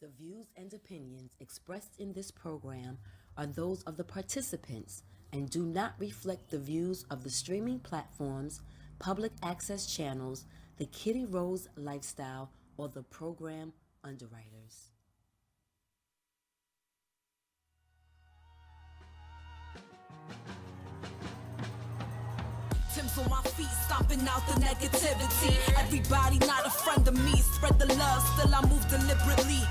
The views and opinions expressed in this program are those of the participants and do not reflect the views of the streaming platforms, public access channels, the Kitty Rose lifestyle, or the program underwriters. Tim's on my feet, stomping out the negativity. Everybody not a friend of me. Spread the love, still I move deliberately.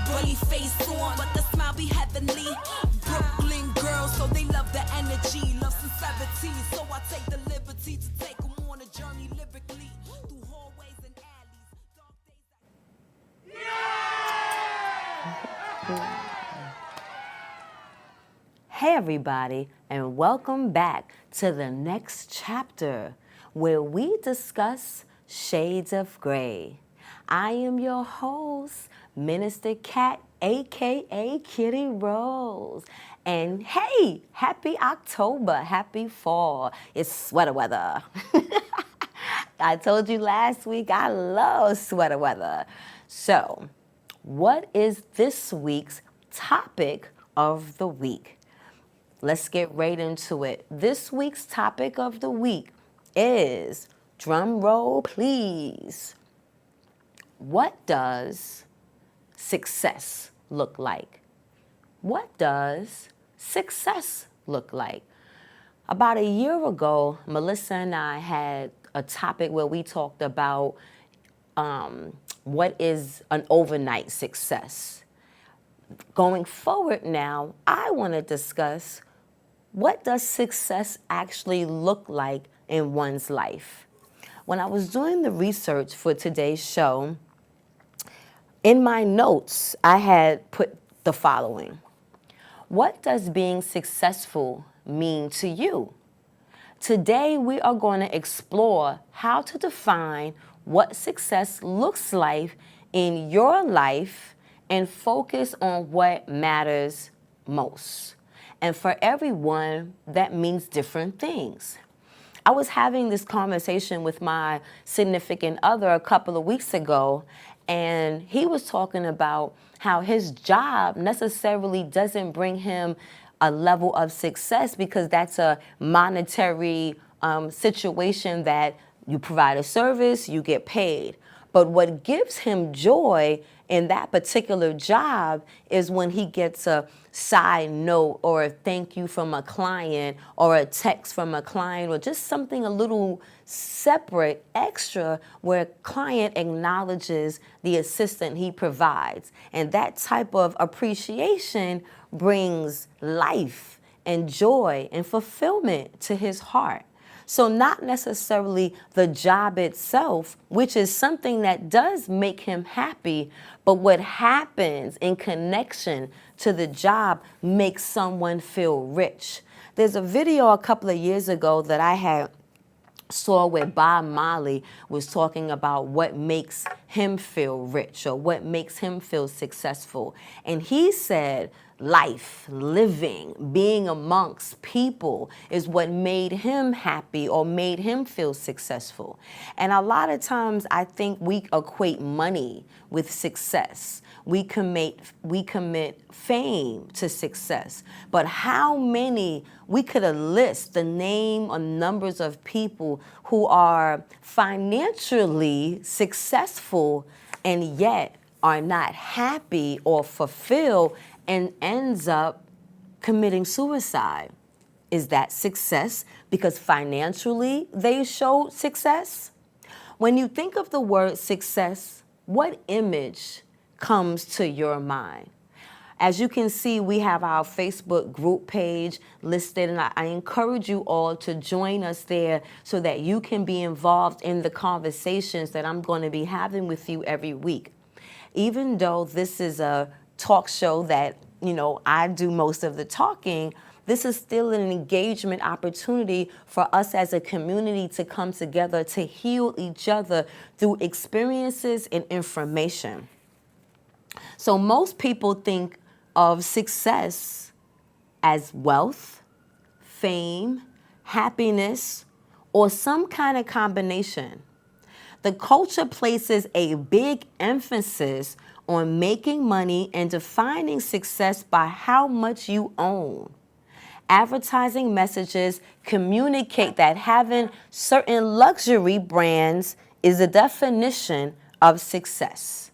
Bully face on, but the smile be heavenly. Brooklyn girls, so they love the energy, love sincerity. So I take the liberty to take them on a journey lyrically. Through hallways and alleys, dark days. Hey, everybody, and welcome back to the next chapter where we discuss Shades of Grey. I am your host, Minister Cat, aka Kitty Rose. And hey, happy October, happy fall. It's sweater weather. I told you last week I love sweater weather. So, what is this week's topic of the week? Let's get right into it. This week's topic of the week is, drum roll please, what does success look like? What does success look like? About a year ago, Melissa and I had a topic where we talked about what is an overnight success. Going forward now, I want to discuss what does success actually look like in one's life. When I was doing the research for today's show, in my notes, I had put the following. What does being successful mean to you? Today, we are going to explore how to define what success looks like in your life and focus on what matters most. And for everyone, that means different things. I was having this conversation with my significant other a couple of weeks ago, and he was talking about how his job necessarily doesn't bring him a level of success because that's a monetary situation that you provide a service, you get paid. But what gives him joy in that particular job is when he gets a side note or a thank you from a client or a text from a client or just something a little separate, extra, where a client acknowledges the assistance he provides. And that type of appreciation brings life and joy and fulfillment to his heart. So not necessarily the job itself, which is something that does make him happy, but what happens in connection to the job makes someone feel rich. There's a video a couple of years ago that I had saw where Bob Marley was talking about what makes him feel rich or what makes him feel successful. And he said life, living, being amongst people is what made him happy or made him feel successful. And a lot of times I think we equate money with success. We commit fame to success. But how many, we could list the name or numbers of people who are financially successful and yet are not happy or fulfilled and ends up committing suicide. Is that success because financially they showed success? When you think of the word success, what image comes to your mind? As you can see, we have our Facebook group page listed, and I encourage you all to join us there so that you can be involved in the conversations that I'm going to be having with you every week. Even though this is a talk show that, I do most of the talking, this is still an engagement opportunity for us as a community to come together to heal each other through experiences and information. So most people think of success as wealth, fame, happiness, or some kind of combination. The culture places a big emphasis on making money and defining success by how much you own. Advertising messages communicate that having certain luxury brands is the definition of success.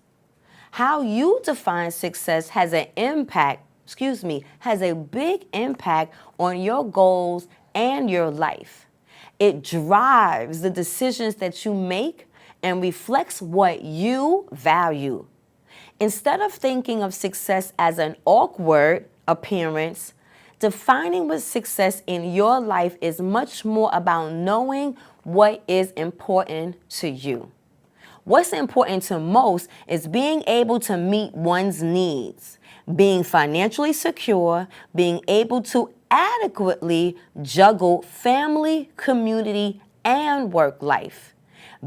How you define success has has a big impact on your goals and your life. It drives the decisions that you make and reflects what you value. Instead of thinking of success as an awkward appearance, defining what success in your life is much more about knowing what is important to you. What's important to most is being able to meet one's needs, being financially secure, being able to adequately juggle family, community, and work life,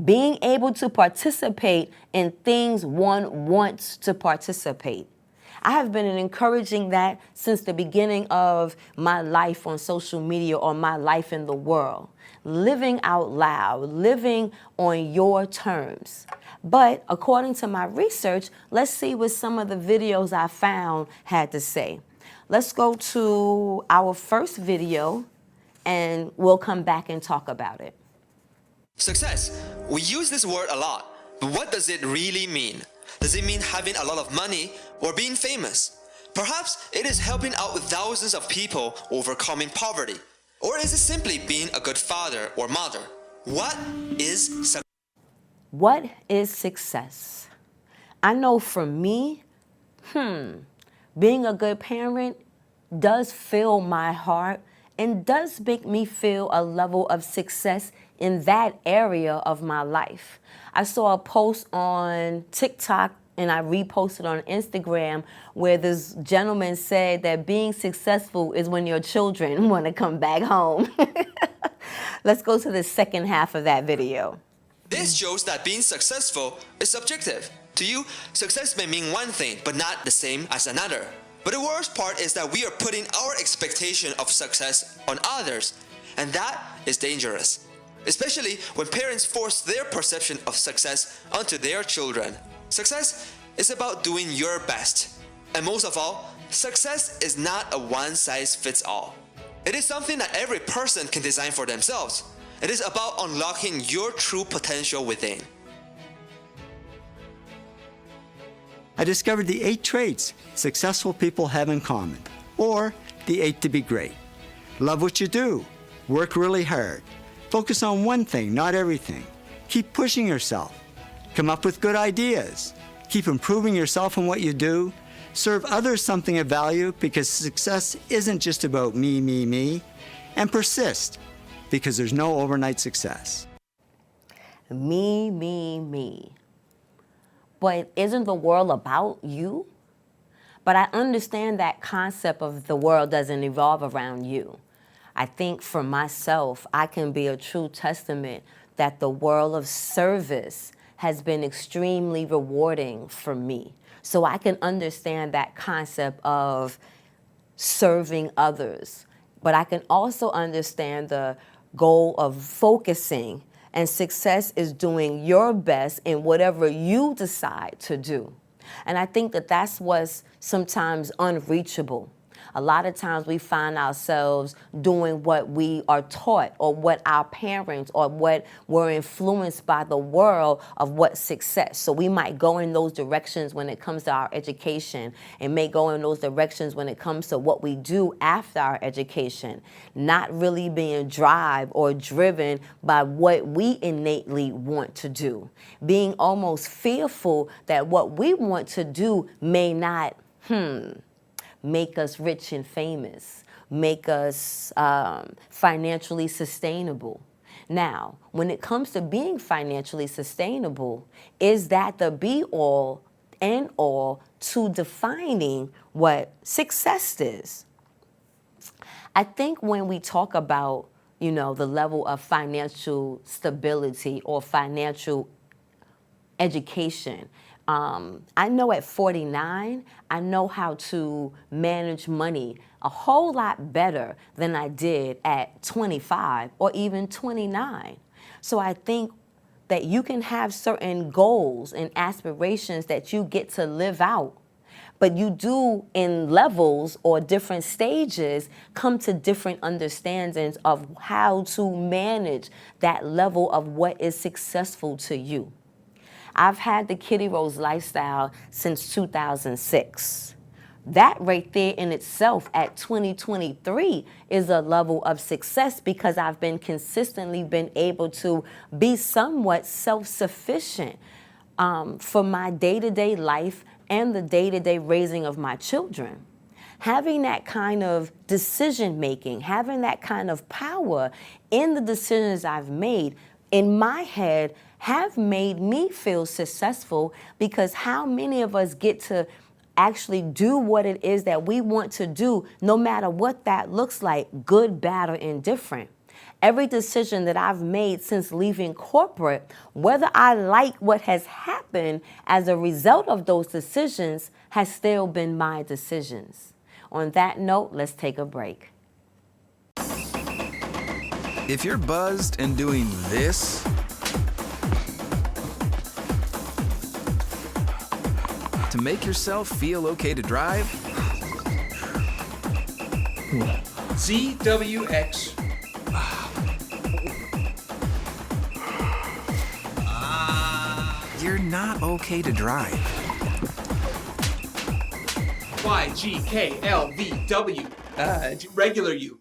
being able to participate in things one wants to participate. I have been encouraging that since the beginning of my life on social media or my life in the world. Living out loud, living on your terms. But according to my research, let's see what some of the videos I found had to say. Let's go to our first video and we'll come back and talk about it. Success. We use this word a lot, but what does it really mean? Does it mean having a lot of money or being famous? Perhaps it is helping out with thousands of people overcoming poverty. Or is it simply being a good father or mother? What is success? What is success? I know for me, being a good parent does fill my heart and does make me feel a level of success in that area of my life. I saw a post on TikTok and I reposted on Instagram where this gentleman said that being successful is when your children want to come back home. Let's go to the second half of that video. This shows that being successful is subjective. To you, success may mean one thing, but not the same as another. But the worst part is that we are putting our expectation of success on others, and that is dangerous. Especially when parents force their perception of success onto their children. Success is about doing your best. And most of all, success is not a one-size-fits-all. It is something that every person can design for themselves. It is about unlocking your true potential within. I discovered the 8 traits successful people have in common, or the 8 to be great. Love what you do. Work really hard. Focus on one thing, not everything. Keep pushing yourself. Come up with good ideas. Keep improving yourself in what you do. Serve others something of value, because success isn't just about me, me, me. And persist, because there's no overnight success. Me, me, me. But isn't the world about you? But I understand that concept of the world doesn't evolve around you. I think for myself, I can be a true testament that the world of service has been extremely rewarding for me. So I can understand that concept of serving others. But I can also understand the goal of focusing, and success is doing your best in whatever you decide to do. And I think that that's what's sometimes unreachable. A lot of times we find ourselves doing what we are taught or what our parents or what we're influenced by the world of what success. So we might go in those directions when it comes to our education, and may go in those directions when it comes to what we do after our education, not really being driven by what we innately want to do, being almost fearful that what we want to do may not, make us rich and famous, make us financially sustainable. Now, when it comes to being financially sustainable, is that the be-all and all to defining what success is? I think when we talk about, the level of financial stability or financial education, I know at 49, I know how to manage money a whole lot better than I did at 25 or even 29. So I think that you can have certain goals and aspirations that you get to live out, but you do in levels or different stages come to different understandings of how to manage that level of what is successful to you. I've had the Kitty Rose lifestyle since 2006. That right there in itself at 2023 is a level of success because I've been consistently been able to be somewhat self-sufficient for my day-to-day life and the day-to-day raising of my children. Having that kind of decision making, having that kind of power in the decisions I've made in my head have made me feel successful, because how many of us get to actually do what it is that we want to do, no matter what that looks like, good, bad, or indifferent. Every decision that I've made since leaving corporate, whether I like what has happened as a result of those decisions, has still been my decisions. On that note, let's take a break. If you're buzzed and doing this, to make yourself feel okay to drive, ZWX. you're not okay to drive. YGKLVW. Regular you.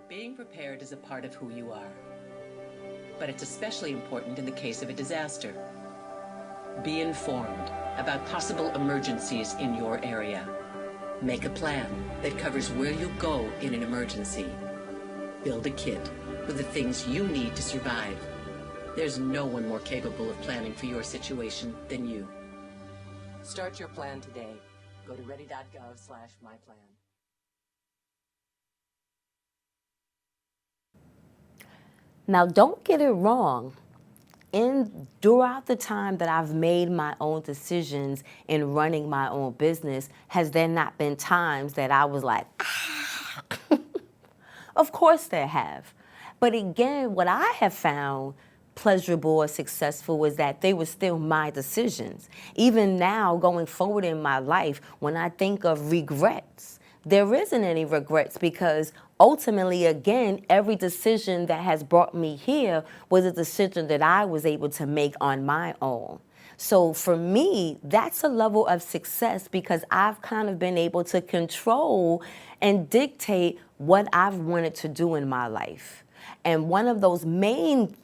Being prepared is a part of who you are, but it's especially important in the case of a disaster. Be informed about possible emergencies in your area. Make a plan that covers where you go in an emergency. Build a kit with the things you need to survive. There's no one more capable of planning for your situation than you. Start your plan today. Go to ready.gov/myplan. Now, don't get it wrong. Throughout the time that I've made my own decisions in running my own business, has there not been times that I was like, ah? Of course there have. But again, what I have found pleasurable or successful is that they were still my decisions. Even now, going forward in my life, when I think of regrets, there isn't any regrets, because ultimately, again, every decision that has brought me here was a decision that I was able to make on my own. So for me, that's a level of success, because I've kind of been able to control and dictate what I've wanted to do in my life. And one of those main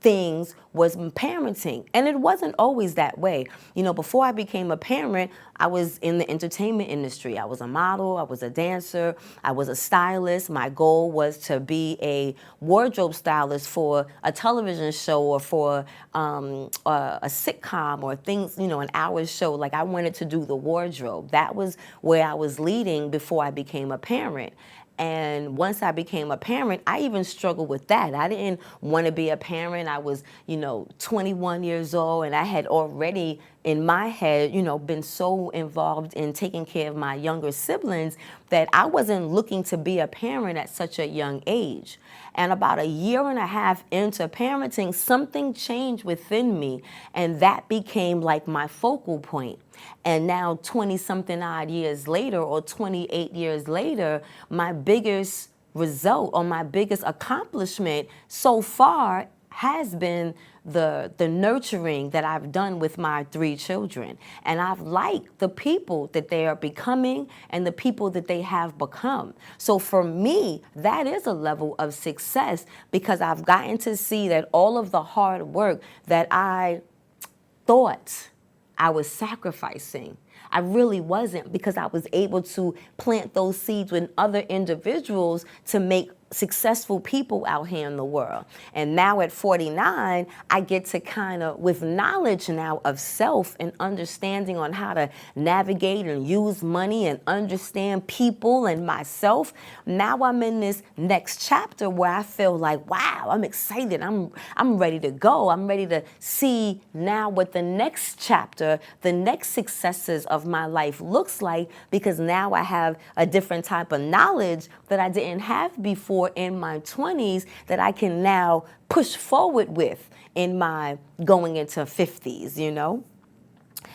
things was parenting. And it wasn't always that way. You know, before I became a parent, I was in the entertainment industry. I was a model, I was a dancer, I was a stylist. My goal was to be a wardrobe stylist for a television show or for a sitcom or things, you know, an hour show. Like, I wanted to do the wardrobe. That was where I was leading before I became a parent. And once I became a parent, I even struggled with that. I didn't want to be a parent. I was, 21 years old, and I had already, in my head, been so involved in taking care of my younger siblings that I wasn't looking to be a parent at such a young age. And about a year and a half into parenting, something changed within me, and that became like my focal point. And now 20-something odd years later, or 28 years later, my biggest result or my biggest accomplishment so far has been the nurturing that I've done with my 3 children. And I've liked the people that they are becoming and the people that they have become. So for me, that is a level of success, because I've gotten to see that all of the hard work that I thought I was sacrificing, I really wasn't, because I was able to plant those seeds with other individuals to make successful people out here in the world. And now at 49, I get to kind of, with knowledge now of self and understanding on how to navigate and use money and understand people and myself, now I'm in this next chapter where I feel like, wow, I'm excited. I'm ready to go. I'm ready to see now what the next chapter, the next successes of my life looks like, because now I have a different type of knowledge that I didn't have before in my 20s that I can now push forward with in my going into 50s, you know?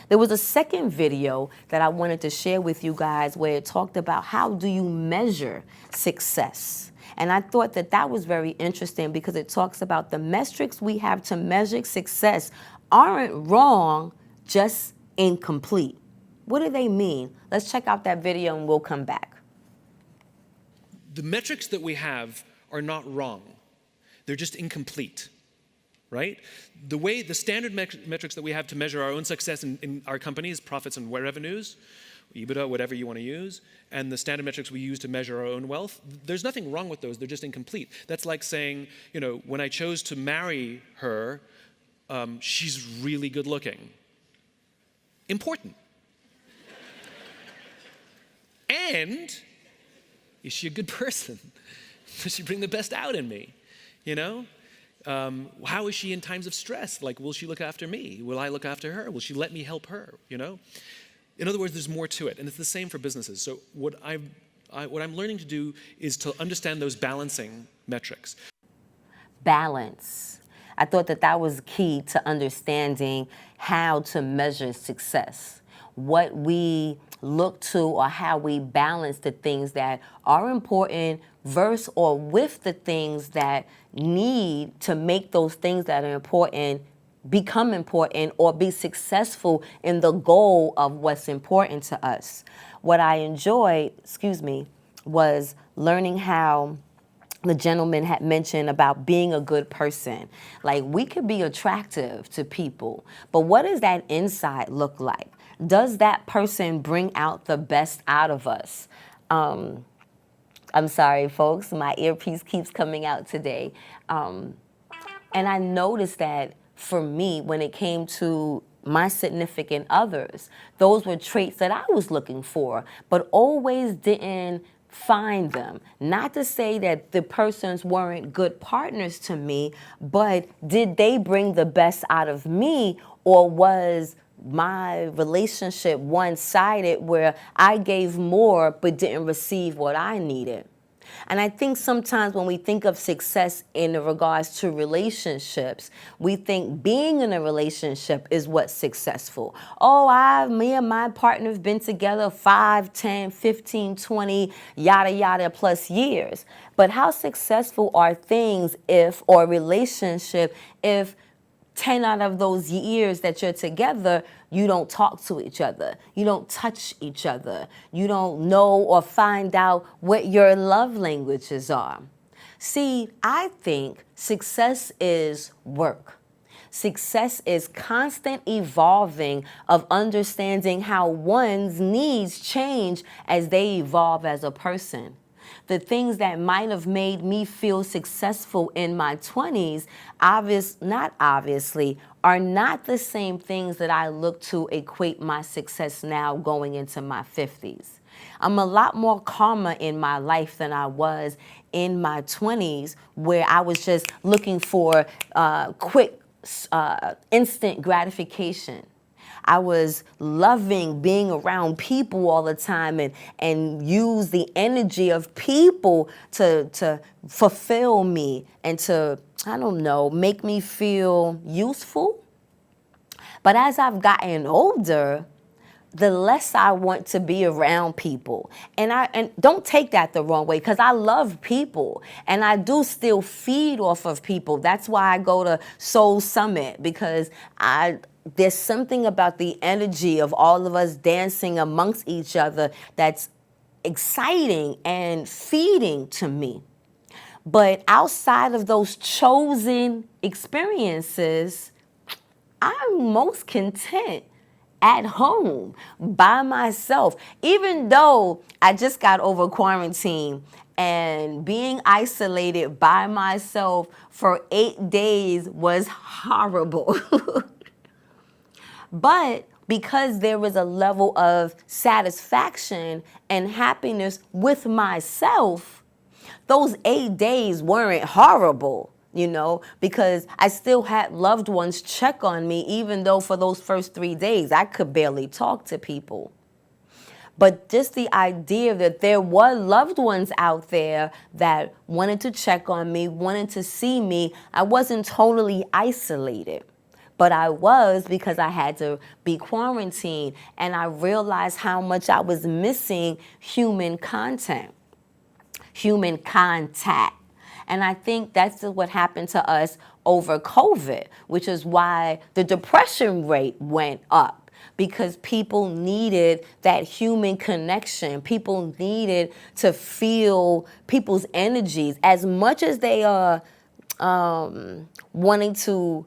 There was a second video that I wanted to share with you guys where it talked about how do you measure success. And I thought that that was very interesting because it talks about the metrics we have to measure success aren't wrong, just incomplete. What do they mean? Let's check out that video and we'll come back. The metrics that we have are not wrong. They're just incomplete, right? The standard metrics that we have to measure our own success in our companies, profits and revenues, EBITDA, whatever you want to use, and the standard metrics we use to measure our own wealth, there's nothing wrong with those. They're just incomplete. That's like saying, you know, when I chose to marry her, she's really good looking. Important. And is she a good person? Does she bring the best out in me? You know? How is she in times of stress? Like, will she look after me? Will I look after her? Will she let me help her? You know? In other words, there's more to it. And it's the same for businesses. So what I'm learning to do is to understand those balancing metrics. Balance. I thought that that was key to understanding how to measure success. What we look to or how we balance the things that are important versus or with the things that need to make those things that are important become important or be successful in the goal of what's important to us. What I enjoyed, was learning how the gentleman had mentioned about being a good person. Like, we could be attractive to people, but what does that inside look like? Does that person bring out the best out of us? I'm sorry, folks, my earpiece keeps coming out today. And I noticed that for me, when it came to my significant others, those were traits that I was looking for, but always didn't find them. Not to say that the persons weren't good partners to me, but did they bring the best out of me, or was my relationship one-sided where I gave more but didn't receive what I needed? And I think sometimes when we think of success in regards to relationships, we think being in a relationship is what's successful. Oh, me and my partner have been together 5, 10, 15, 20, yada, yada plus years. But how successful are things or a relationship if 10 out of those years that you're together, you don't talk to each other, you don't touch each other, you don't know or find out what your love languages are? See, I think success is work. Success is constant evolving of understanding how one's needs change as they evolve as a person. The things that might have made me feel successful in my 20s, not obviously, are not the same things that I look to equate my success now going into my 50s. I'm a lot more calmer in my life than I was in my 20s, where I was just looking for quick, instant gratification. I was loving being around people all the time and use the energy of people to fulfill me and to, I don't know, make me feel useful. But as I've gotten older, the less I want to be around people. And don't take that the wrong way, because I love people and I do still feed off of people. That's why I go to Soul Summit, because there's something about the energy of all of us dancing amongst each other that's exciting and feeding to me. But outside of those chosen experiences, I'm most content at home by myself. Even though I just got over quarantine and being isolated by myself for 8 days was horrible. But because there was a level of satisfaction and happiness with myself, those 8 days weren't horrible, you know, because I still had loved ones check on me, even though for those first 3 days I could barely talk to people. But just the idea that there were loved ones out there that wanted to check on me, wanted to see me, I wasn't totally isolated. But I was, because I had to be quarantined, and I realized how much I was missing human contact. And I think that's what happened to us over COVID, which is why the depression rate went up. Because people needed that human connection. People needed to feel people's energies. As much as they are wanting to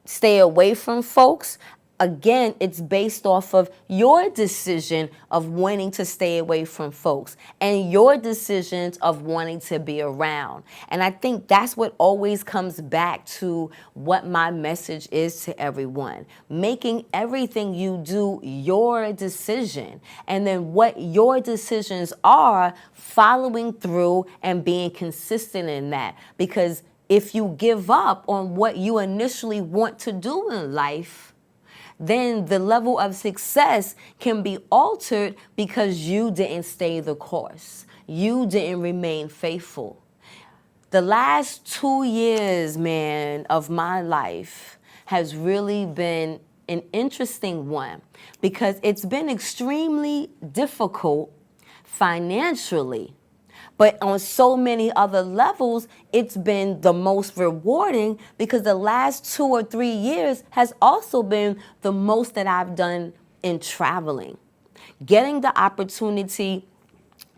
stay away from folks, again, it's based off of your decision of wanting to stay away from folks and your decisions of wanting to be around. And I think that's what always comes back to what my message is to everyone. Making everything you do your decision. And then what your decisions are, following through and being consistent in that. Because if you give up on what you initially want to do in life, then the level of success can be altered because you didn't stay the course. You didn't remain faithful. The last 2 years, man, of my life has really been an interesting one because it's been extremely difficult financially. But on so many other levels, it's been the most rewarding because the last 2 or 3 years has also been the most that I've done in traveling. Getting the opportunity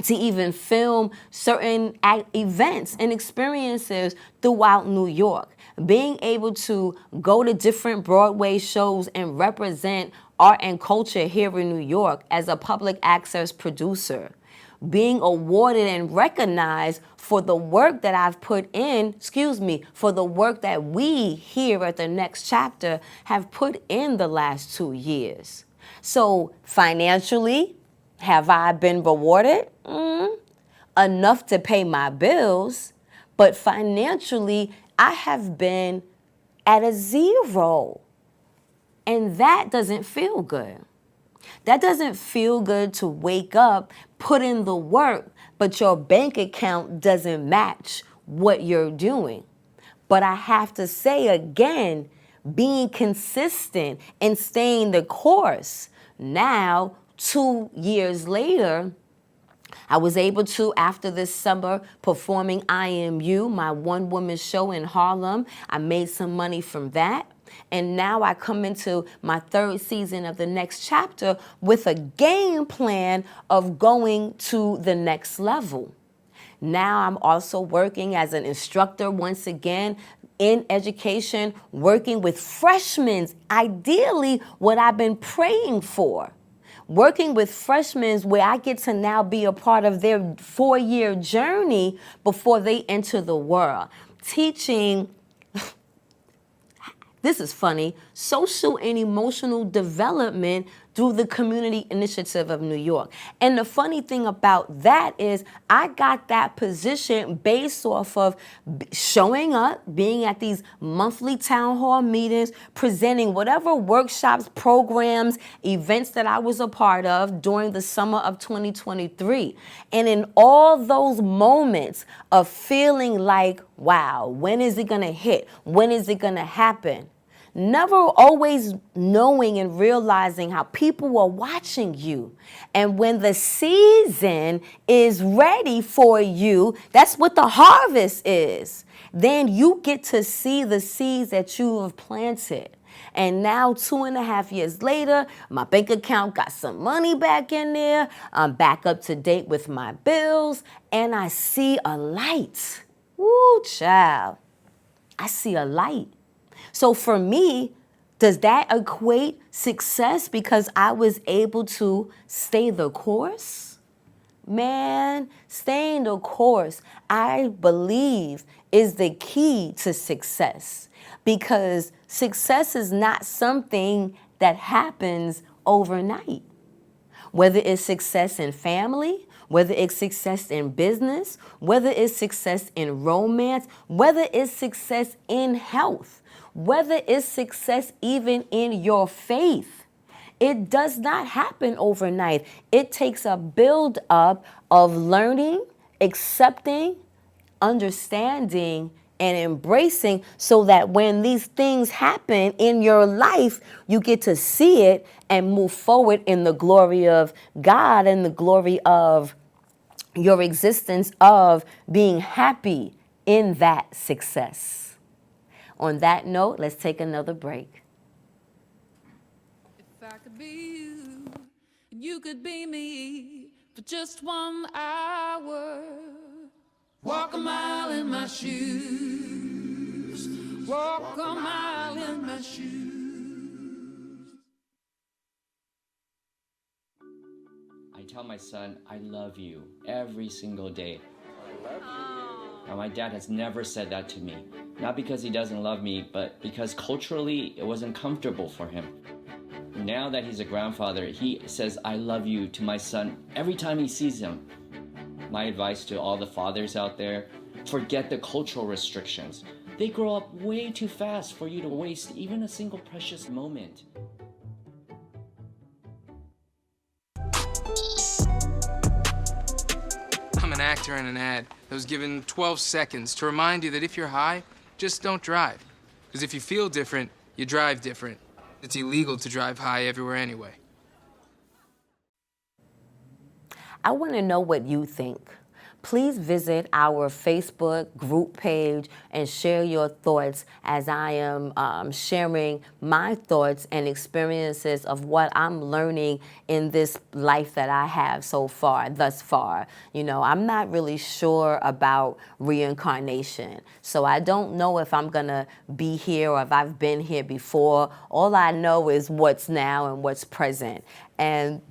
to even film certain events and experiences throughout New York. Being able to go to different Broadway shows and represent art and culture here in New York as a public access producer. Being awarded and recognized for the work that I've put in, for the work that we here at the Next Chapter have put in the last 2 years. So financially, have I been rewarded? Enough to pay my bills, but financially, I have been at a zero. And that doesn't feel good. That doesn't feel good to wake up, put in the work, but your bank account doesn't match what you're doing. But I have to say again, being consistent and staying the course. Now, 2 years later, I was able to, after this summer, performing I Am You, my one-woman show in Harlem. I made some money from that. And now I come into my 3rd season of the Next Chapter with a game plan of going to the next level. Now I'm also working as an instructor once again in education, working with freshmen, ideally what I've been praying for. Working with freshmen where I get to now be a part of their 4-year journey before they enter the world. Teaching, this is funny, social and emotional development through the Community Initiative of New York. And the funny thing about that is I got that position based off of showing up, being at these monthly town hall meetings, presenting whatever workshops, programs, events that I was a part of during the summer of 2023. And in all those moments of feeling like, wow, when is it gonna hit? When is it gonna happen? Never always knowing and realizing how people are watching you. And when the season is ready for you, that's what the harvest is. Then you get to see the seeds that you have planted. And now 2.5 years later, my bank account got some money back in there. I'm back up to date with my bills. And I see a light. Woo, child. I see a light. So for me, does that equate success because I was able to stay the course? Man, staying the course, I believe, is the key to success, because success is not something that happens overnight. Whether it's success in family, whether it's success in business, whether it's success in romance, whether it's success in health, whether it's success even in your faith. It does not happen overnight. It takes a build up of learning, accepting, understanding, and embracing, so that when these things happen in your life, you get to see it and move forward in the glory of God and the glory of your existence of being happy in that success. On that note, let's take another break. If I could be you, and you could be me for just 1 hour. Walk a mile in my shoes. Walk a mile in my shoes. I tell my son, I love you every single day. I love you. Now, my dad has never said that to me. Not because he doesn't love me, but because culturally it wasn't comfortable for him. Now that he's a grandfather, he says, I love you to my son every time he sees him. My advice to all the fathers out there, forget the cultural restrictions. They grow up way too fast for you to waste even a single precious moment. I'm an actor in an ad that was given 12 seconds to remind you that if you're high, just don't drive. Because if you feel different, you drive different. It's illegal to drive high everywhere anyway. I want to know what you think. Please visit our Facebook group page and share your thoughts as I am sharing my thoughts and experiences of what I'm learning in this life that I have thus far. You know, I'm not really sure about reincarnation. So I don't know if I'm going to be here or if I've been here before. All I know is what's now and what's present. And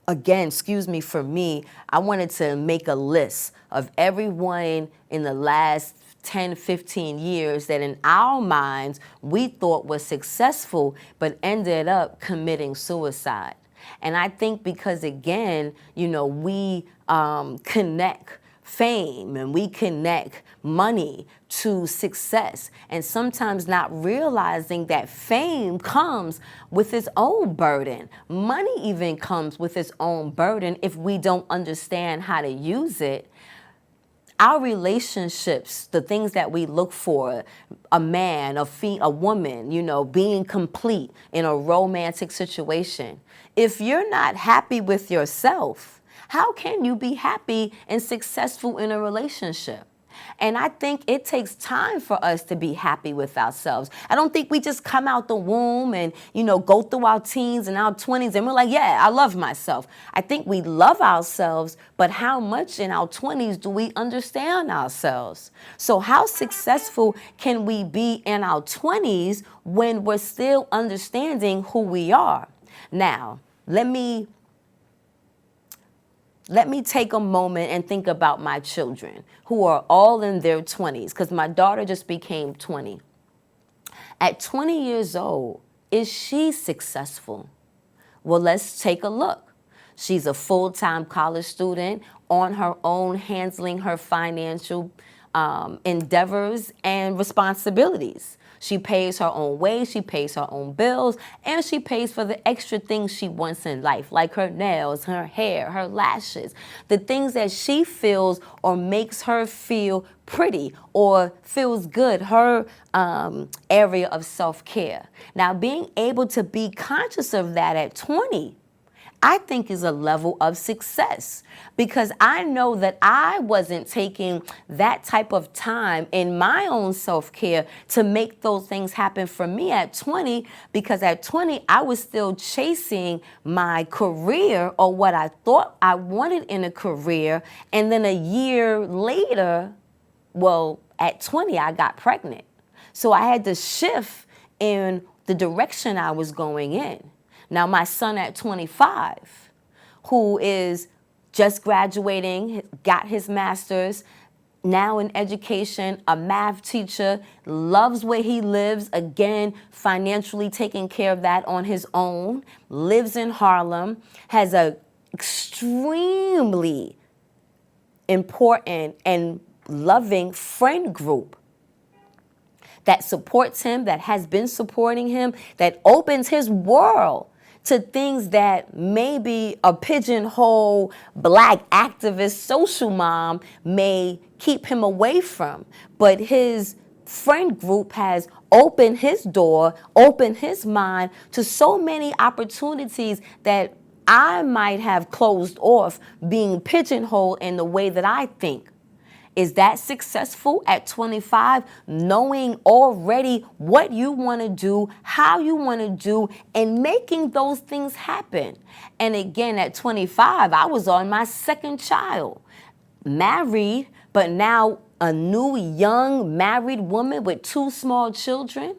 again, for me, I wanted to make a list of everyone in the last 10, 15 years that in our minds we thought was successful but ended up committing suicide. And I think because, again, you know, we connect fame and we connect money to success, and sometimes not realizing that fame comes with its own burden. Money even comes with its own burden if we don't understand how to use it. Our relationships, the things that we look for, a man, a woman, you know, being complete in a romantic situation. If you're not happy with yourself, how can you be happy and successful in a relationship? And I think it takes time for us to be happy with ourselves. I don't think we just come out the womb and, you know, go through our teens and our 20s and we're like, yeah, I love myself. I think we love ourselves, but how much in our 20s do we understand ourselves? So how successful can we be in our 20s when we're still understanding who we are? Now, let me take a moment and think about my children who are all in their 20s, because my daughter just became 20. At 20 years old, is she successful? Well, let's take a look. She's a full-time college student on her own, handling her financial endeavors and responsibilities. She pays her own way, she pays her own bills, and she pays for the extra things she wants in life, like her nails, her hair, her lashes, the things that she feels or makes her feel pretty or feels good, her area of self-care. Now, being able to be conscious of that at 20, I think is a level of success, because I know that I wasn't taking that type of time in my own self-care to make those things happen for me at 20, because at 20, I was still chasing my career or what I thought I wanted in a career. And then a year later, well, at 20, I got pregnant. So I had to shift in the direction I was going in. Now, my son at 25, who is just graduating, got his master's, now in education, a math teacher, loves where he lives, again, financially taking care of that on his own, lives in Harlem, has a extremely important and loving friend group that supports him, that has been supporting him, that opens his world to things that maybe a pigeonhole black activist social mom may keep him away from. But his friend group has opened his door, opened his mind to so many opportunities that I might have closed off, being pigeonholed in the way that I think. Is that successful at 25, knowing already what you want to do, how you want to do, and making those things happen? And again, at 25, I was on my second child, married, but now a new young married woman with 2 small children.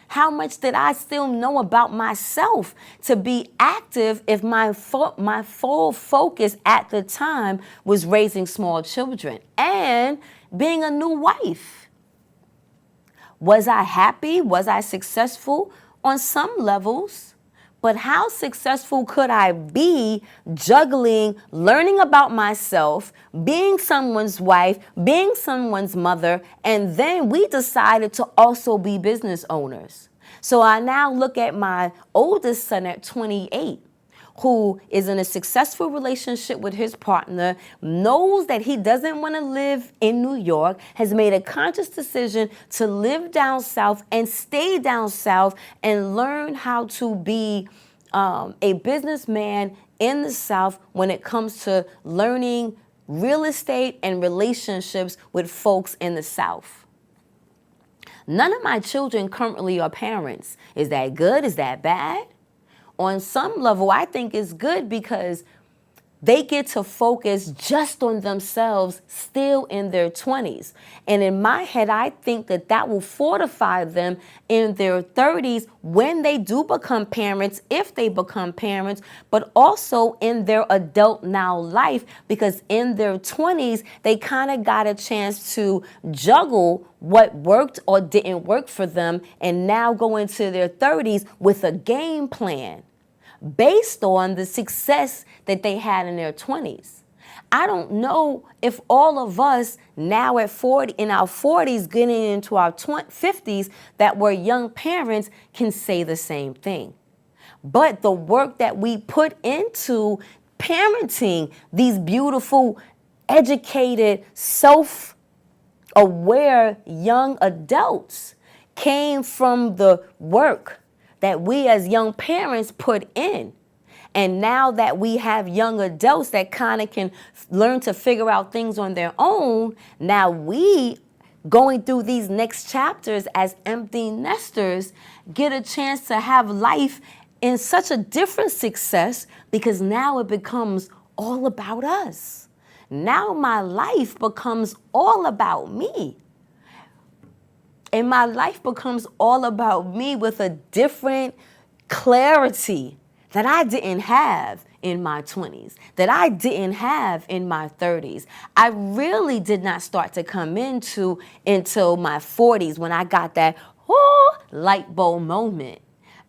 How much did I still know about myself to be active if my full focus at the time was raising small children and being a new wife? Was I happy? Was I successful? On some levels. But how successful could I be juggling learning about myself, being someone's wife, being someone's mother, and then we decided to also be business owners. So I now look at my oldest son at 28, who is in a successful relationship with his partner, knows that he doesn't want to live in New York, has made a conscious decision to live down south and stay down south and learn how to be a businessman in the South when it comes to learning real estate and relationships with folks in the South. None of my children currently are parents. Is that good? Is that bad? On some level, I think it's good because they get to focus just on themselves still in their 20s. And in my head, I think that that will fortify them in their 30s when they do become parents, if they become parents, but also in their adult now life, because in their 20s, they kind of got a chance to juggle what worked or didn't work for them and now go into their 30s with a game plan based on the success that they had in their 20s. I don't know if all of us now at 40, in our 40s, getting into our 50s, that were young parents can say the same thing. But the work that we put into parenting these beautiful, educated, self-aware young adults came from the work that we as young parents put in. And now that we have young adults that kind of can learn to figure out things on their own, now we, going through these next chapters as empty nesters, get a chance to have life in such a different success because now it becomes all about us. Now my life becomes all about me. And my life becomes all about me with a different clarity that I didn't have in my 20s, that I didn't have in my 30s. I really did not start to come into until my 40s when I got that light bulb moment.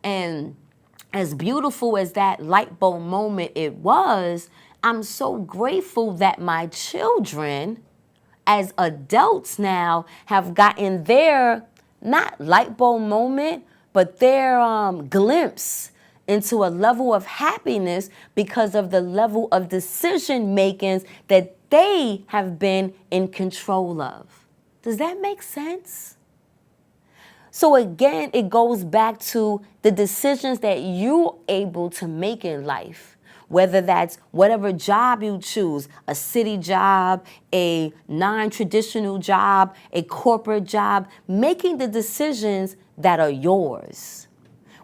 And as beautiful as that light bulb moment it was, I'm so grateful that my children, as adults now, have gotten their, not light bulb moment, but their glimpse into a level of happiness because of the level of decision makings that they have been in control of. Does that make sense? So again, it goes back to the decisions that you're able to make in life. Whether that's whatever job you choose, a city job, a non-traditional job, a corporate job, making the decisions that are yours.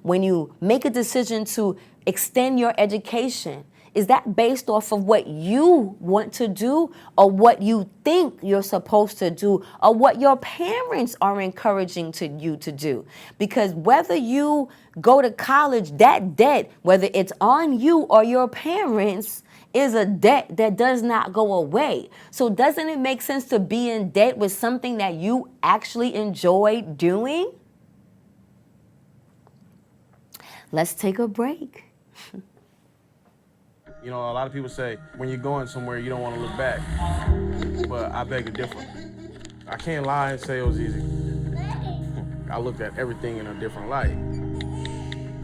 When you make a decision to extend your education, is that based off of what you want to do or what you think you're supposed to do or what your parents are encouraging you to do? Because whether you go to college, that debt, whether it's on you or your parents, is a debt that does not go away. So doesn't it make sense to be in debt with something that you actually enjoy doing? Let's take a break. You know, a lot of people say when you're going somewhere, you don't want to look back. But I beg to differ. I can't lie and say it was easy. I looked at everything in a different light.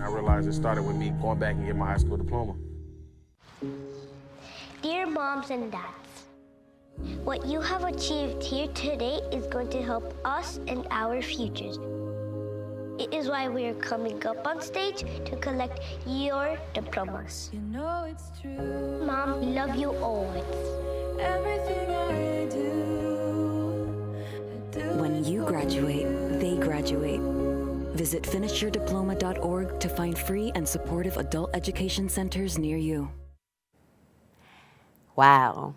I realized it started with me going back and getting my high school diploma. Dear moms and dads, what you have achieved here today is going to help us and our futures. It is why we are coming up on stage to collect your diplomas. You know it's true. Mom, we love you always. Everything I do. When you graduate, they graduate. Visit finishyourdiploma.org to find free and supportive adult education centers near you. Wow.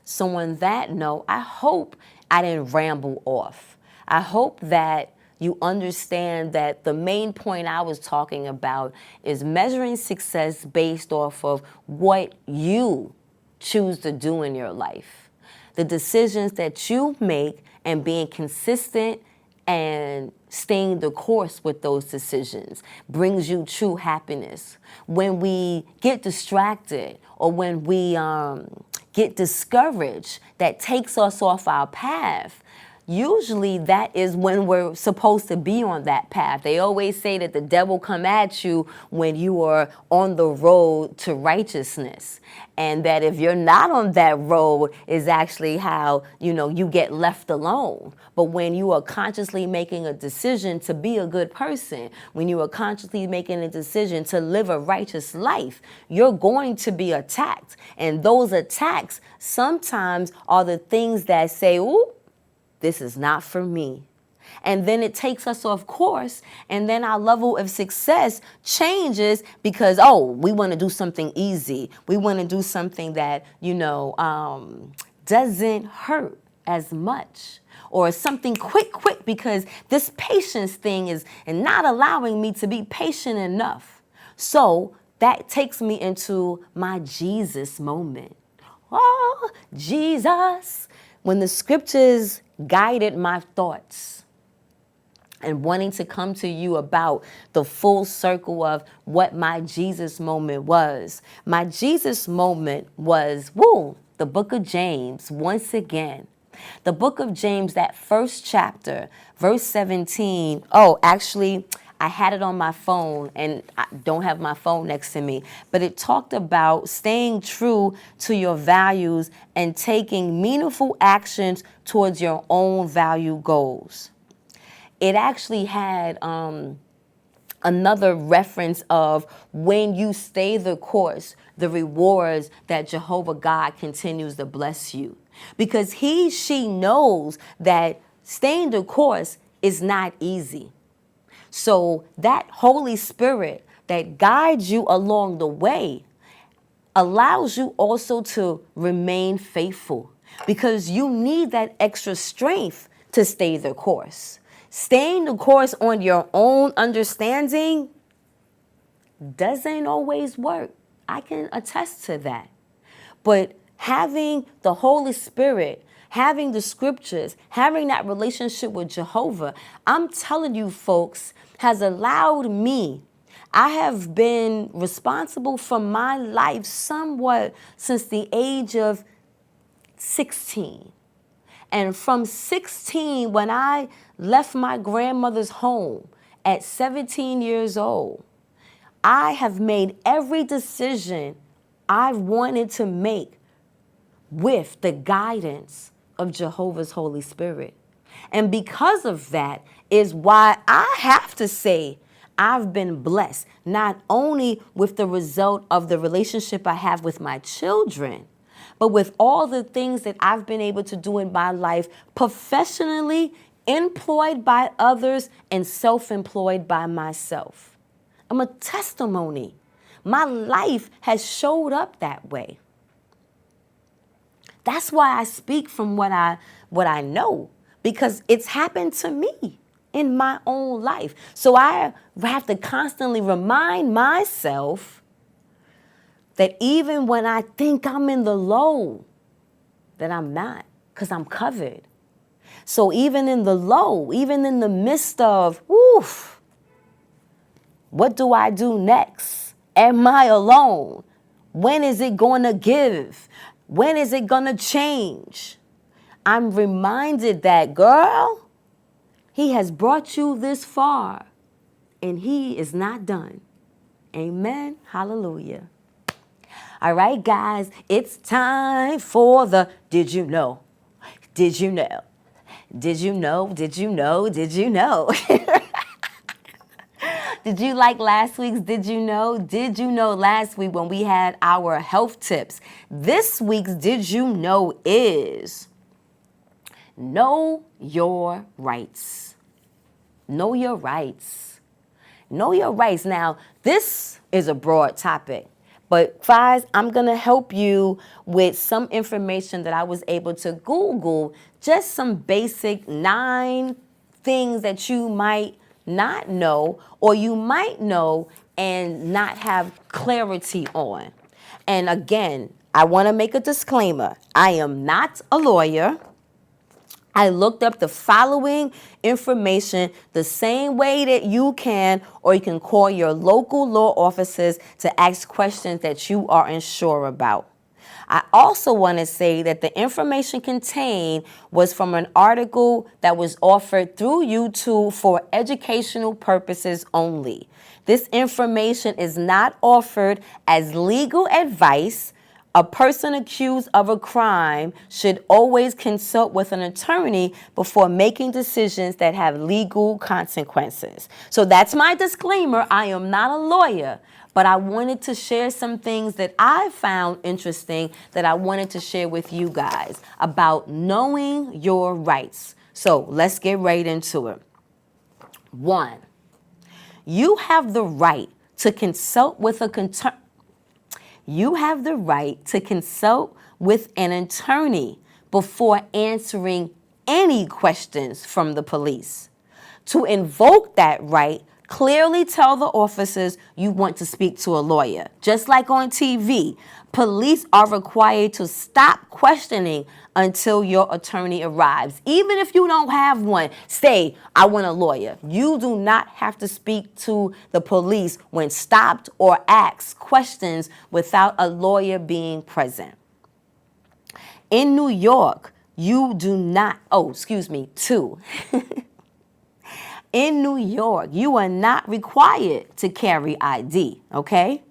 So on that note, I hope I didn't ramble off. I hope that you understand that the main point I was talking about is measuring success based off of what you choose to do in your life. The decisions that you make and being consistent and staying the course with those decisions brings you true happiness. When we get distracted or when we get discouraged, that takes us off our path. Usually that is when we're supposed to be on that path. They always say that the devil come at you when you are on the road to righteousness. And that if you're not on that road is actually how, you get left alone. But when you are consciously making a decision to be a good person, when you are consciously making a decision to live a righteous life, you're going to be attacked. And those attacks sometimes are the things that say, ooh, this is not for me. And then it takes us off course, and then our level of success changes because, we want to do something easy. We want to do something that, doesn't hurt as much. Or something quick, because this patience thing is not allowing me to be patient enough. So that takes me into my Jesus moment. Oh, Jesus. When the scriptures guided my thoughts and wanting to come to you about the full circle of what my Jesus moment was. My Jesus moment was, the book of James, once again. The book of James, that first chapter, verse 17. I had it on my phone and I don't have my phone next to me, but it talked about staying true to your values and taking meaningful actions towards your own value goals. It actually had another reference of when you stay the course, the rewards that Jehovah God continues to bless you. Because she knows that staying the course is not easy. So that Holy Spirit that guides you along the way allows you also to remain faithful because you need that extra strength to stay the course. Staying the course on your own understanding doesn't always work. I can attest to that. But having the Holy Spirit, having the scriptures, having that relationship with Jehovah, I'm telling you folks, has allowed me. I have been responsible for my life somewhat since the age of 16. And from 16, when I left my grandmother's home at 17 years old, I have made every decision I've wanted to make with the guidance of Jehovah's Holy Spirit. And because of that is why I have to say I've been blessed, not only with the result of the relationship I have with my children, but with all the things that I've been able to do in my life professionally, employed by others, and self-employed by myself. I'm a testimony. My life has showed up that way. That's why I speak from what I know, because it's happened to me in my own life. So I have to constantly remind myself that even when I think I'm in the low, that I'm not, because I'm covered. So even in the low, even in the midst of, oof, what do I do next? Am I alone? When is it going to give? When is it going to change? I'm reminded that, girl, he has brought you this far and he is not done. Amen. Hallelujah. All right, guys, it's time for the Did You Know? Did you know? Did you know? Did you know? Did you know? Did you like last week's Did You Know? Did you know last week when we had our health tips? This week's Did You Know is know your rights. Know your rights. Know your rights. Now, this is a broad topic, but guys, I'm going to help you with some information that I was able to Google, just some basic 9 things that you might not know or you might know and not have clarity on. And again, I want to make a disclaimer. I am not a lawyer. I looked up the following information the same way that you can, or you can call your local law offices to ask questions that you are unsure about. I also want to say that the information contained was from an article that was offered through YouTube for educational purposes only. This information is not offered as legal advice. A person accused of a crime should always consult with an attorney before making decisions that have legal consequences. So that's my disclaimer. I am not a lawyer, but I wanted to share some things that I found interesting that I wanted to share with you guys about knowing your rights. So let's get right into it. 1, you have the right to consult with You have the right to consult with an attorney before answering any questions from the police. To invoke that right, clearly tell the officers you want to speak to a lawyer. Just like on TV, police are required to stop questioning until your attorney arrives. Even if you don't have one, say, I want a lawyer. You do not have to speak to the police when stopped or asked questions without a lawyer being present. In New York, you do not, 2. In New York, you are not required to carry ID, okay?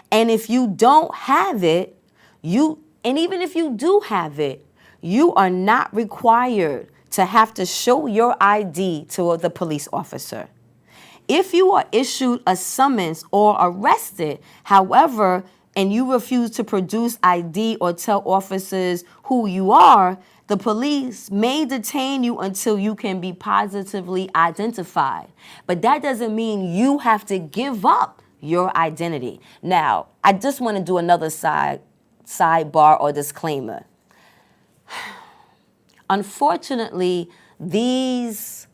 And if you don't have it, even if you do have it, you are not required to have to show your ID to the police officer. If you are issued a summons or arrested, however, and you refuse to produce ID or tell officers who you are, the police may detain you until you can be positively identified. But that doesn't mean you have to give up your identity. Now, I just want to do another sidebar or disclaimer. Unfortunately, these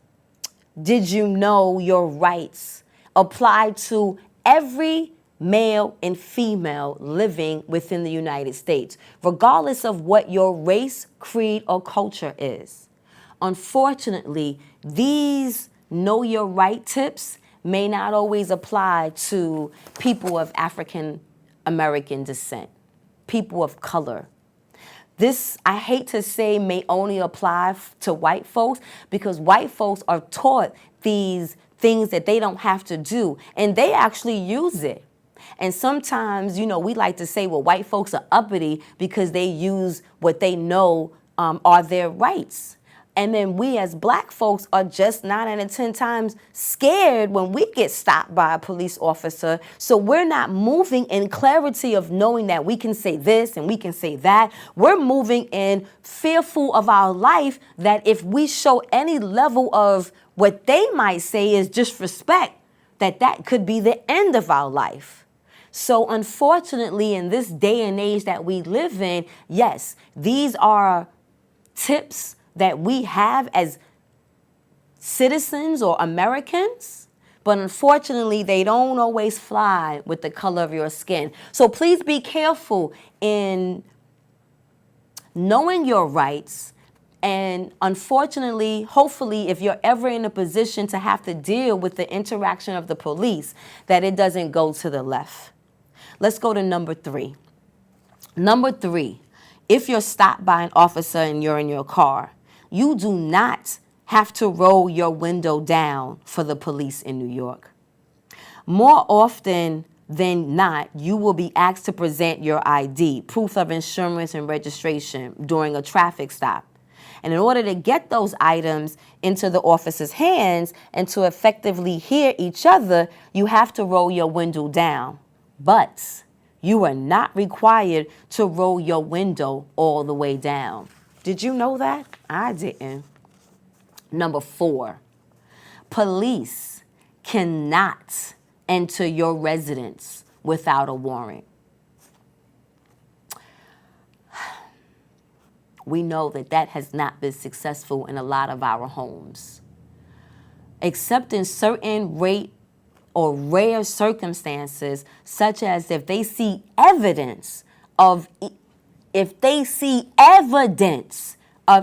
Did You Know Your Rights apply to every male and female living within the United States, regardless of what your race, creed, or culture is. Unfortunately, these Know Your Right tips may not always apply to people of African American descent, people of color. This, I hate to say, may only apply to white folks because white folks are taught these things that they don't have to do, and they actually use it. And sometimes, we like to say, well, white folks are uppity because they use what they know are their rights. And then we as black folks are just 9 out of 10 times scared when we get stopped by a police officer. So we're not moving in clarity of knowing that we can say this and we can say that. We're moving in fearful of our life that if we show any level of what they might say is disrespect, that could be the end of our life. So unfortunately, in this day and age that we live in, yes, these are tips that we have as citizens or Americans, but unfortunately, they don't always fly with the color of your skin. So please be careful in knowing your rights. And unfortunately, hopefully, if you're ever in a position to have to deal with the interaction of the police, that it doesn't go to the left. Let's go to number 3. Number 3, if you're stopped by an officer and you're in your car, you do not have to roll your window down for the police in New York. More often than not, you will be asked to present your ID, proof of insurance and registration during a traffic stop. And in order to get those items into the officer's hands and to effectively hear each other, you have to roll your window down. But you are not required to roll your window all the way down. Did you know that? I didn't. Number 4, police cannot enter your residence without a warrant. We know that that has not been successful in a lot of our homes. Except in certain rare circumstances, such as if they see evidence of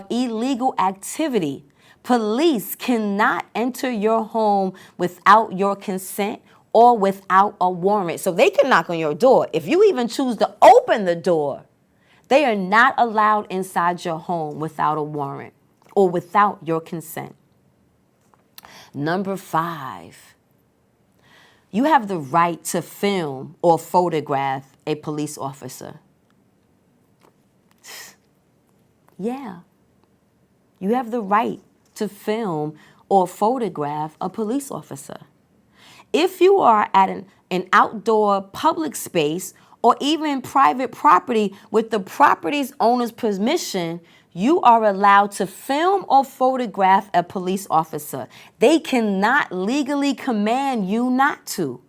illegal activity, police cannot enter your home without your consent or without a warrant. So they can knock on your door. If you even choose to open the door, they are not allowed inside your home without a warrant or without your consent. Number 5, you have the right to film or photograph a police officer. Yeah, you have the right to film or photograph a police officer. If you are at an outdoor public space or even private property with the property's owner's permission, you are allowed to film or photograph a police officer. They cannot legally command you not to.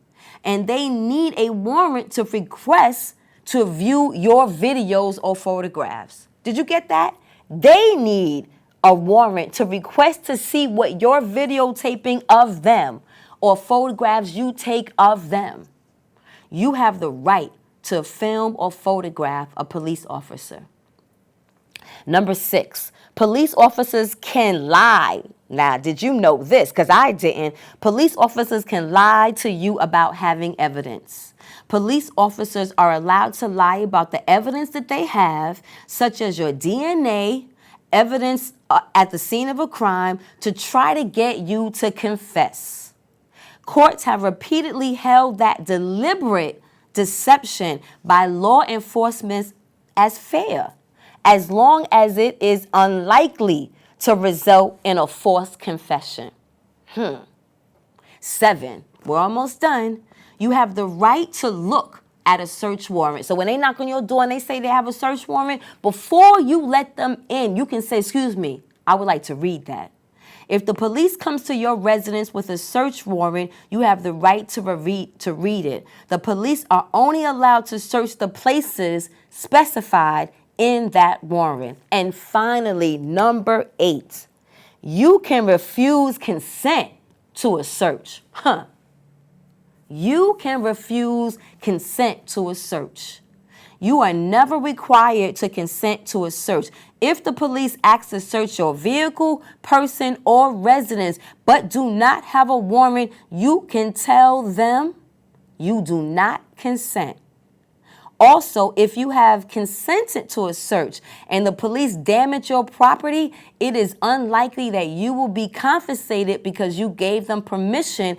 And they need a warrant to request to view your videos or photographs. Did you get that? They need a warrant to request to see what you're videotaping of them or photographs you take of them. You have the right to film or photograph a police officer. Number 6, police officers can lie. Now, did you know this? Because I didn't. Police officers can lie to you about having evidence. Police officers are allowed to lie about the evidence that they have, such as your DNA, evidence at the scene of a crime, to try to get you to confess. Courts have repeatedly held that deliberate deception by law enforcement as fair, as long as it is unlikely to result in a forced confession. 7, we're almost done. You have the right to look at a search warrant. So when they knock on your door and they say they have a search warrant, before you let them in, you can say, "Excuse me, I would like to read that." If the police comes to your residence with a search warrant, you have the right to read it. The police are only allowed to search the places specified in that warrant. And finally, number 8, you can refuse consent to a search. You can refuse consent to a search. You are never required to consent to a search. If the police ask to search your vehicle, person, or residence, but do not have a warrant, you can tell them you do not consent. Also, if you have consented to a search and the police damage your property, it is unlikely that you will be compensated because you gave them permission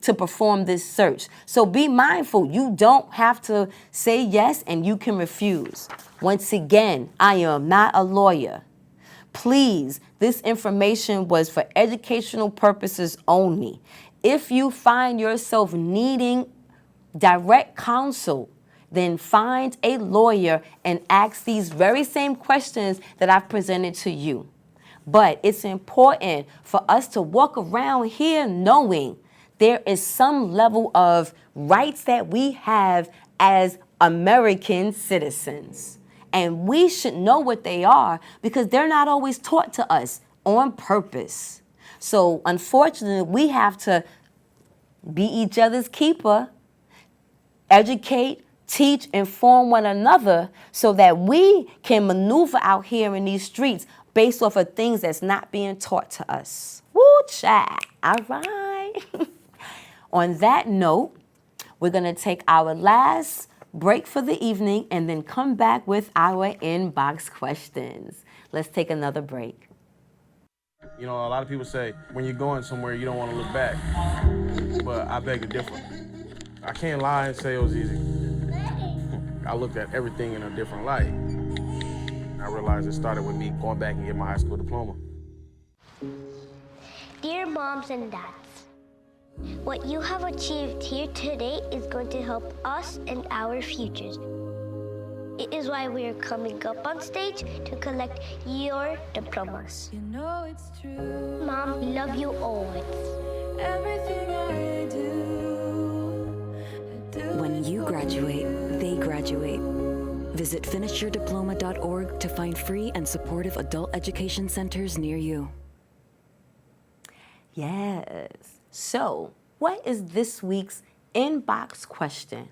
to perform this search. So be mindful. You don't have to say yes and you can refuse. Once again, I am not a lawyer. Please, this information was for educational purposes only. If you find yourself needing direct counsel, then find a lawyer and ask these very same questions that I've presented to you. But it's important for us to walk around here knowing there is some level of rights that we have as American citizens. And we should know what they are because they're not always taught to us on purpose. So unfortunately, we have to be each other's keeper, educate, teach, inform one another so that we can maneuver out here in these streets based off of things that's not being taught to us. Woo, child. All right. On that note, we're going to take our last break for the evening and then come back with our inbox questions. Let's take another break. You know, a lot of people say when you're going somewhere, you don't want to look back. But I beg to differ. I can't lie and say it was easy. I looked at everything in a different light. I realized it started with me going back and getting my high school diploma. Dear moms and dads, what you have achieved here today is going to help us and our futures. It is why we are coming up on stage to collect your diplomas. You know it's true. Mom, we love you always. Everything I do. When you graduate, they graduate. Visit finishyourdiploma.org to find free and supportive adult education centers near you. Yes. So, what is this week's inbox question?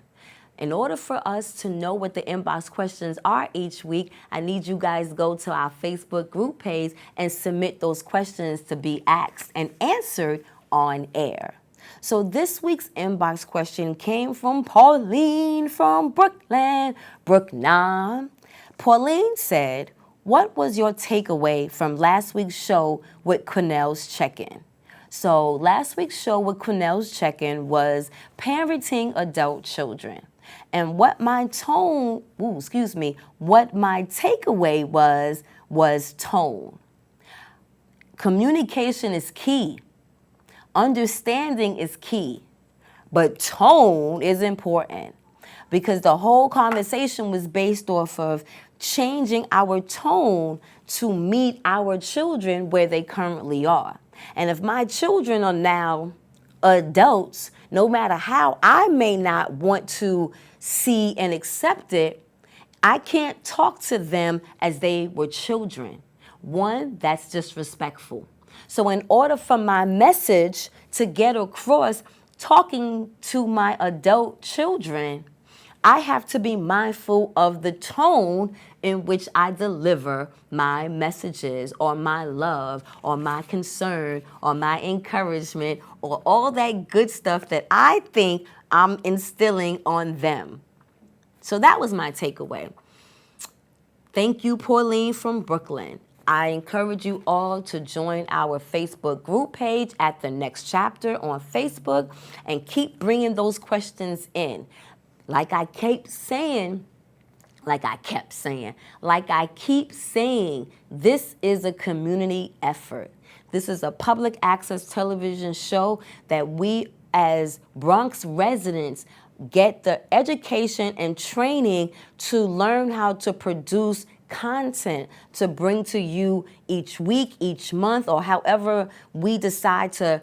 In order for us to know what the inbox questions are each week, I need you guys to go to our Facebook group page and submit those questions to be asked and answered on air. So this week's inbox question came from Pauline from Brooklyn, Brooknam. Pauline said, what was your takeaway from last week's show with Cornell's Check-In? So last week's show with Cornell's Check-In was parenting adult children. And what my takeaway was tone. Communication is key. Understanding is key. But tone is important because the whole conversation was based off of changing our tone to meet our children where they currently are. And if my children are now adults, no matter how I may not want to see and accept it, I can't talk to them as they were children. One, that's disrespectful. So in order for my message to get across, talking to my adult children, I have to be mindful of the tone in which I deliver my messages or my love or my concern or my encouragement or all that good stuff that I think I'm instilling on them. So that was my takeaway. Thank you, Pauline from Brooklyn. I encourage you all to join our Facebook group page at The Next Chapter on Facebook and keep bringing those questions in. Like I keep saying, this is a community effort. This is a public access television show that we as Bronx residents get the education and training to learn how to produce content to bring to you each week, each month, or however we decide to,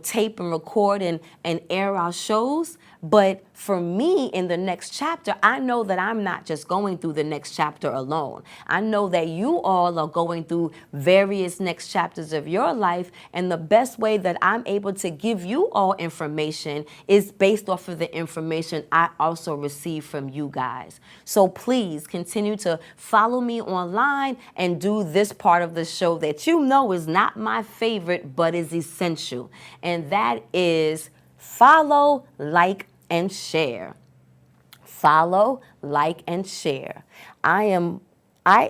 tape and record and air our shows. But for me, in the next chapter, I know that I'm not just going through the next chapter alone. I know that you all are going through various next chapters of your life, and the best way that I'm able to give you all information is based off of the information I also receive from you guys. So please continue to follow me online and do this part of the show that you know is not my favorite, but is essential. And that is follow, like, and share. Follow, like, and share. I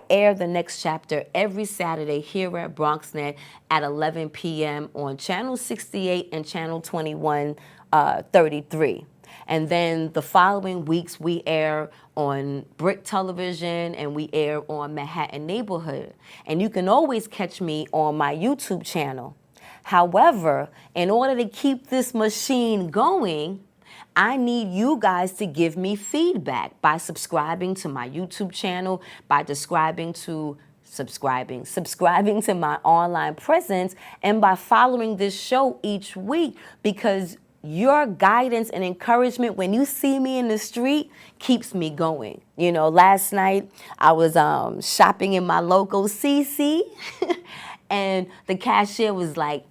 air The Next Chapter every Saturday here at BronxNet at 11 p.m. on Channel 68 and Channel 2133. And then the following weeks we air on Brick Television and we air on Manhattan Neighborhood. And you can always catch me on my YouTube channel. However, in order to keep this machine going, I need you guys to give me feedback by subscribing to my YouTube channel, by subscribing to my online presence, and by following this show each week, because your guidance and encouragement when you see me in the street keeps me going. Last night I was shopping in my local CC and the cashier was like,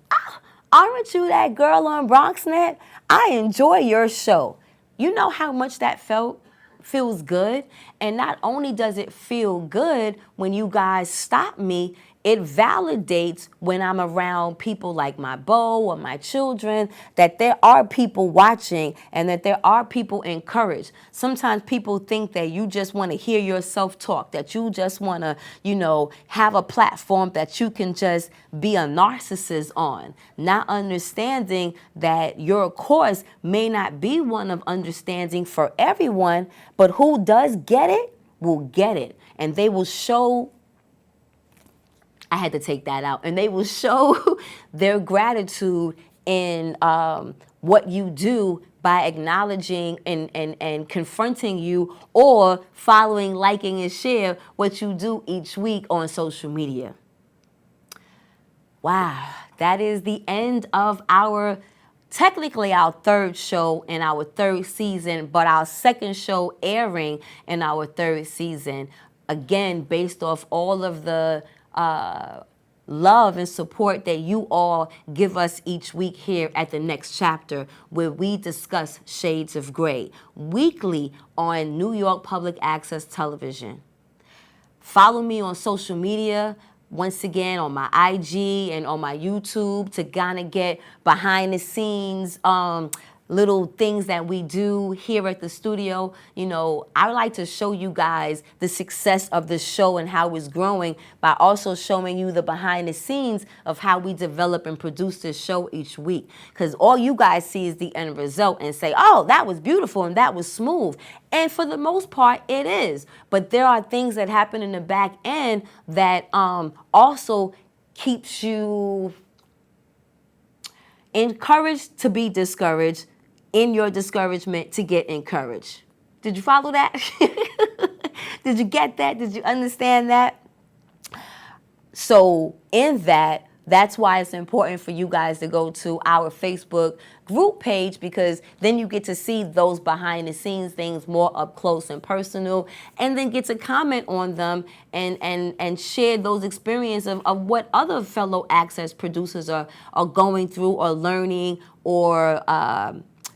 aren't you that girl on BronxNet? I enjoy your show. You know how much that feels good? And not only does it feel good when you guys stop me, it validates when I'm around people like my beau or my children that there are people watching and that there are people encouraged. Sometimes people think that you just want to hear yourself talk, that you just want to, have a platform that you can just be a narcissist on, not understanding that your course may not be one of understanding for everyone, but who does get it will get it. And they will show I had to take that out. And they will show their gratitude in what you do by acknowledging and confronting you or following, liking, and share what you do each week on social media. Wow, that is the end of technically our third show in our third season, but our second show airing in our third season. Again, based off all of the love and support that you all give us each week here at The Next Chapter, where we discuss Shades of Grey, weekly on New York Public Access Television. Follow me on social media, once again on my IG and on my YouTube, to kind of get behind the scenes little things that we do here at the studio. I like to show you guys the success of the show and how it's growing by also showing you the behind the scenes of how we develop and produce this show each week. Because all you guys see is the end result and say, oh, that was beautiful and that was smooth. And for the most part, it is. But there are things that happen in the back end that also keeps you encouraged to be discouraged, in your discouragement to get encouraged. Did you follow that? Did you get that? Did you understand that? So in that's why it's important for you guys to go to our Facebook group page, because then you get to see those behind the scenes things more up close and personal, and then get to comment on them and share those experiences of what other fellow Access producers are going through or learning or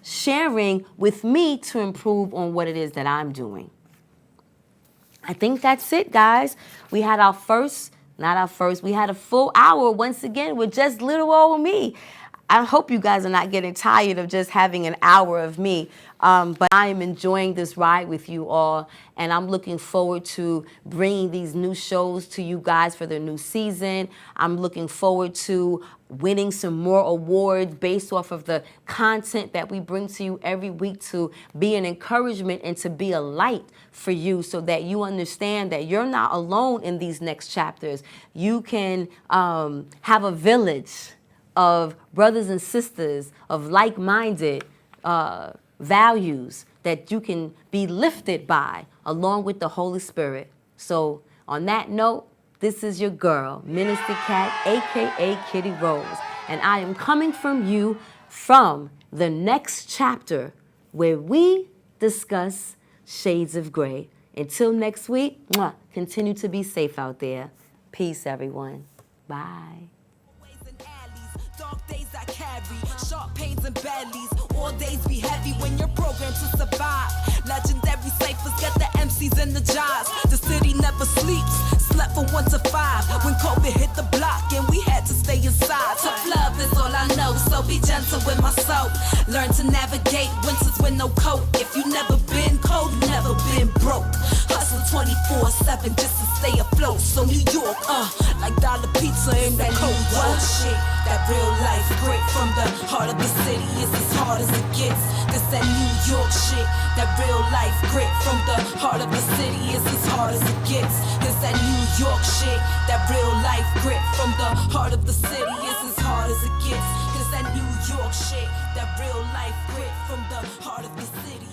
sharing with me to improve on what it is that I'm doing. I think that's it, guys. We had we had a full hour once again with just little old me. I hope you guys are not getting tired of just having an hour of me. But I am enjoying this ride with you all, and I'm looking forward to bringing these new shows to you guys for the new season. I'm looking forward to winning some more awards based off of the content that we bring to you every week, to be an encouragement and to be a light for you, so that you understand that you're not alone in these next chapters. You can have a village of brothers and sisters of like-minded values that you can be lifted by, along with the Holy Spirit. So on that note, this is your girl, Minister Cat, aka Kitty Rose, and I am coming from you from The Next Chapter, where we discuss Shades of Grey. Until next week, continue to be safe out there. Peace, everyone. Bye. Dark days I carry, sharp pains and bellies. All days be heavy when you're programmed to survive. Legendary ciphers get the MCs in the jars. The city never sleeps, slept from 1 to 5. When COVID hit the block and we had to stay inside. Tough love is all I know, so be gentle with my soul. Learn to navigate winters with no coat. If you never been cold, you never been broke. Hustle 24/7 just to stay afloat. So New York, like dollar pizza in the cold world shit. That real life grit from the heart of the city is as hard as it gets. This that New York shit. That real life grit from the heart of the city is as hard as it gets. This that New York shit. That real life grit from the heart of the city is as hard as it gets. This that New York shit. That real life grit from the heart of the city.